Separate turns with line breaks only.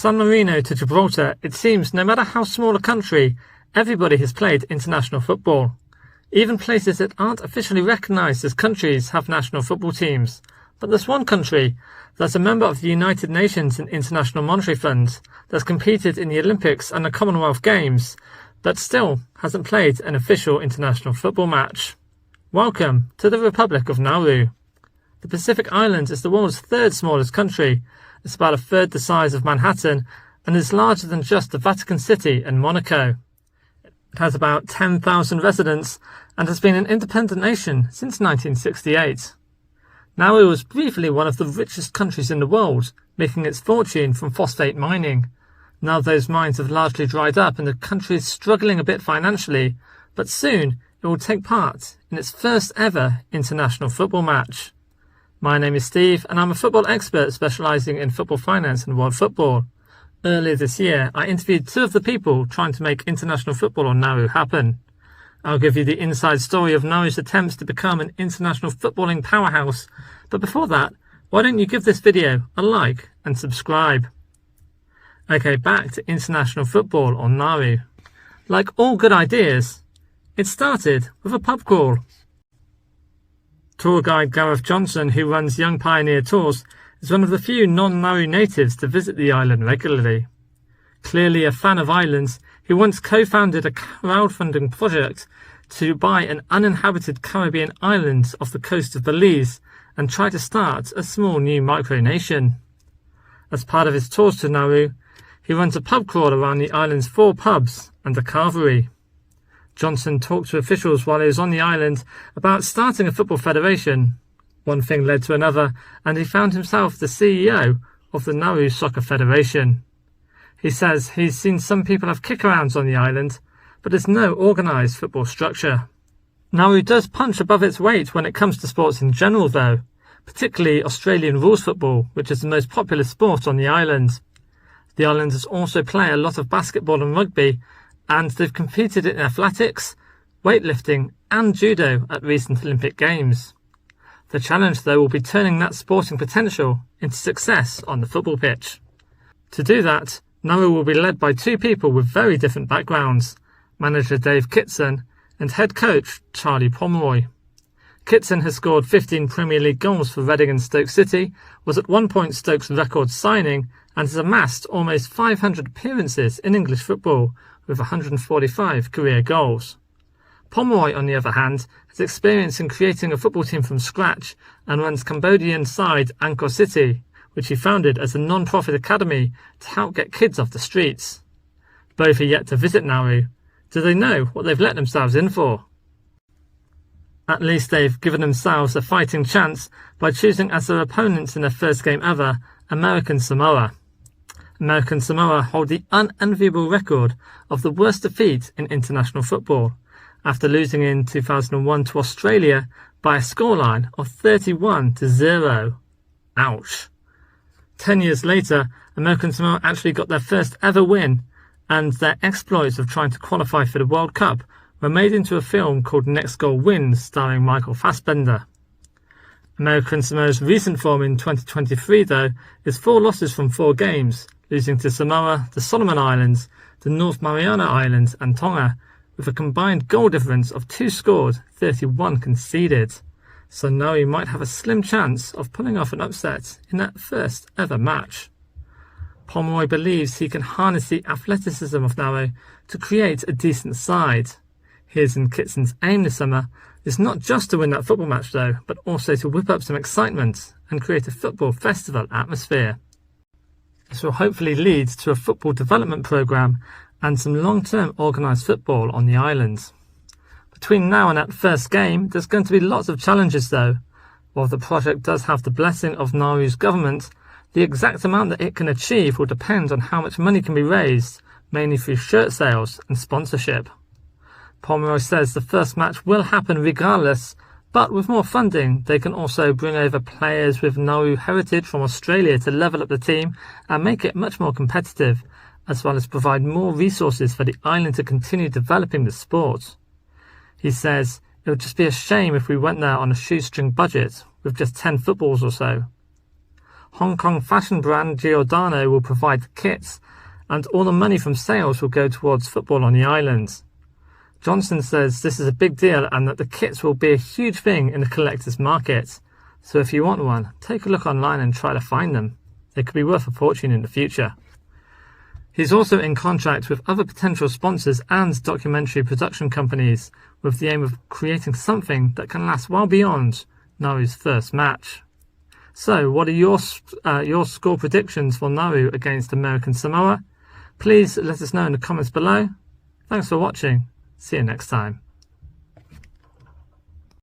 San Marino to Gibraltar, it seems no matter how small a country, everybody has played international football. Even places that aren't officially recognised as countries have national football teams. But there's one country that's a member of the United Nations and International Monetary Fund that's competed in the Olympics and the Commonwealth Games, but still hasn't played an official international football match. Welcome to the Republic of Nauru. The Pacific Island is the world's third smallest country. It's about a third the size of Manhattan and is larger than just the Vatican City and Monaco. It has about 10,000 residents and has been an independent nation since 1968. Nauru was briefly one of the richest countries in the world, making its fortune from phosphate mining. Now those mines have largely dried up and the country is struggling a bit financially, but soon it will take part in its first ever international football match. My name is Steve and I'm a football expert specialising in football finance and world football. Earlier this year, I interviewed two of the people trying to make international football on Nauru happen. I'll give you the inside story of Nauru's attempts to become an international footballing powerhouse, but before that, why don't you give this video a like and subscribe? Okay, back to international football on Nauru. Like all good ideas, it started with a pub crawl. Tour guide Gareth Johnson, who runs Young Pioneer Tours, is one of the few non-Nauru natives to visit the island regularly. Clearly a fan of islands, he once co-founded a crowdfunding project to buy an uninhabited Caribbean island off the coast of Belize and try to start a small new micronation. As part of his tours to Nauru, he runs a pub crawl around the island's 4 pubs and a carvery. Johnson talked to officials while he was on the island about starting a football federation. One thing led to another, and he found himself the CEO of the Nauru Soccer Federation. He says he's seen some people have kick-arounds on the island, but there's no organised football structure. Nauru does punch above its weight when it comes to sports in general though, particularly Australian rules football, which is the most popular sport on the island. The islanders also play a lot of basketball and rugby, and they've competed in athletics, weightlifting and judo at recent Olympic Games. The challenge though will be turning that sporting potential into success on the football pitch. To do that, Nauru will be led by 2 people with very different backgrounds, manager Dave Kitson and head coach Charlie Pomeroy. Kitson has scored 15 Premier League goals for Reading and Stoke City, was at one point Stoke's record signing, and has amassed almost 500 appearances in English football with 145 career goals. Pomeroy, on the other hand, has experience in creating a football team from scratch and runs Cambodian side Angkor City, which he founded as a non-profit academy to help get kids off the streets. Both are yet to visit Nauru. Do they know what they've let themselves in for? At least they've given themselves a fighting chance by choosing as their opponents in their first game ever American Samoa. American Samoa hold the unenviable record of the worst defeat in international football, after losing in 2001 to Australia by a scoreline of 31-0. Ouch. 10 years later, American Samoa actually got their first ever win, and their exploits of trying to qualify for the World Cup were made into a film called Next Goal Wins, starring Michael Fassbender. American Samoa's recent form in 2023, though, is 4 losses from 4 games, losing to Samoa, the Solomon Islands, the North Mariana Islands and Tonga, with a combined goal difference of 2 scored, 31 conceded. So Nauru might have a slim chance of pulling off an upset in that first ever match. Pomeroy believes he can harness the athleticism of Nauru to create a decent side. His and Kitson's aim this summer is not just to win that football match though, but also to whip up some excitement and create a football festival atmosphere. This will hopefully lead to a football development programme and some long-term organised football on the island. Between now and that first game, there's going to be lots of challenges though. While the project does have the blessing of Nauru's government, the exact amount that it can achieve will depend on how much money can be raised, mainly through shirt sales and sponsorship. Pomeroy says the first match will happen regardless, but with more funding, they can also bring over players with Nauru heritage from Australia to level up the team and make it much more competitive, as well as provide more resources for the island to continue developing the sport. He says it would just be a shame if we went there on a shoestring budget with just 10 footballs or so. Hong Kong fashion brand Giordano will provide the kits, and all the money from sales will go towards football on the islands. Johnson says this is a big deal and that the kits will be a huge thing in the collector's market. So if you want one, take a look online and try to find them. They could be worth a fortune in the future. He's also in contract with other potential sponsors and documentary production companies with the aim of creating something that can last well beyond Nauru's first match. So what are your score predictions for Nauru against American Samoa? Please let us know in the comments below. Thanks for watching. See you next time.